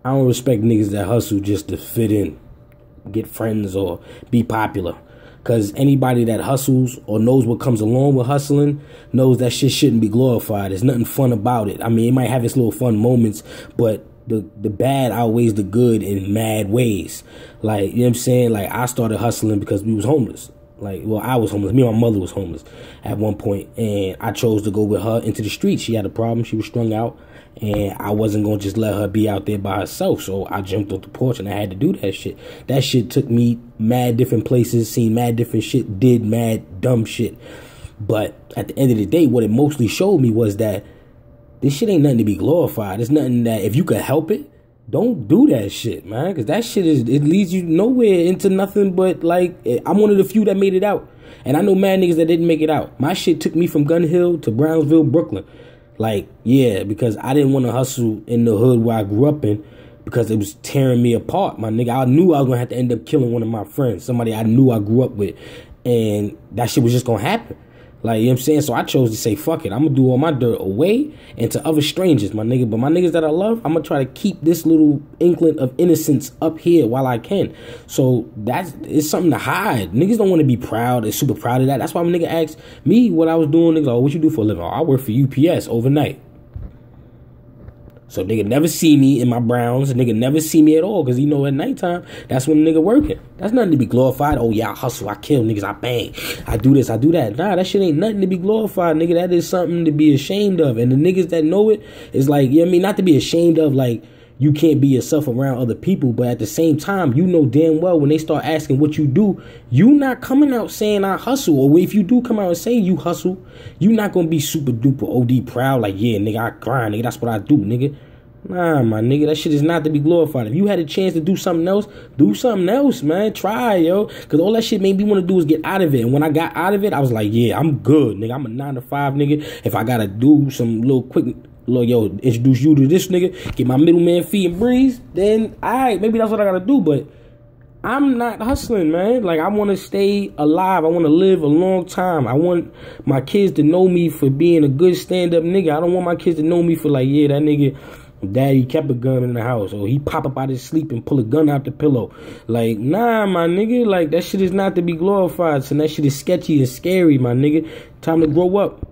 I don't respect niggas that hustle just to fit in, get friends, or be popular. Because anybody that hustles or knows what comes along with hustling knows that shit shouldn't be glorified. There's nothing fun about it. I mean, it might have its little fun moments, but the bad outweighs the good in mad ways. Like, you know what I'm saying? Like, I started hustling because we was homeless. Like, well, I was homeless. Me and my mother was homeless at one point, and I chose to go with her into the streets. She had a problem. She was strung out, and I wasn't going to just let her be out there by herself. So I jumped off the porch, and I had to do that shit. That shit took me mad different places, seen mad different shit, did mad dumb shit. But at the end of the day, what it mostly showed me was that this shit ain't nothing to be glorified. It's nothing that, if you could help it, don't do that shit, man. Because that shit it leads you nowhere into nothing but, like, I'm one of the few that made it out. And I know mad niggas that didn't make it out. My shit took me from Gun Hill to Brownsville, Brooklyn. Like, yeah, because I didn't want to hustle in the hood where I grew up in because it was tearing me apart, my nigga. I knew I was going to have to end up killing one of my friends, somebody I knew I grew up with. And that shit was just going to happen. Like, you know what I'm saying? So I chose to say, fuck it. I'm going to do all my dirt away and to other strangers, my nigga. But my niggas that I love, I'm going to try to keep this little inkling of innocence up here while I can. So it's something to hide. Niggas don't want to be proud. They're super proud of that. That's why when nigga asked me what I was doing, niggas, oh, what you do for a living? Oh, I work for UPS overnight. So nigga never see me in my Browns. Nigga never see me at all because you know at nighttime, that's when the nigga working. That's nothing to be glorified. Oh yeah, I hustle, I kill niggas, I bang. I do this, I do that. Nah, that shit ain't nothing to be glorified, nigga. That is something to be ashamed of. And the niggas that know it is like, you know what I mean? Not to be ashamed of, like, you can't be yourself around other people, but at the same time, you know damn well when they start asking what you do, you not coming out saying I hustle. Or if you do come out and say you hustle, you not gonna be super duper OD proud like, yeah, nigga, I grind, nigga, that's what I do, nigga. Nah, my nigga, that shit is not to be glorified. If you had a chance to do something else, man. Try, yo. Because all that shit made me want to do is get out of it. And when I got out of it, I was like, yeah, I'm good, nigga. I'm a 9 to 5, nigga. If I got to do some little quick, yo, introduce you to this nigga, get my middleman fee and breeze, then, all right, maybe that's what I got to do. But I'm not hustling, man. Like, I want to stay alive. I want to live a long time. I want my kids to know me for being a good stand-up nigga. I don't want my kids to know me for like, yeah, that nigga, daddy kept a gun in the house, or he pop up out his sleep and pull a gun out the pillow. Like, nah, my nigga, like, that shit is not to be glorified. So that shit is sketchy and scary, my nigga. Time to grow up.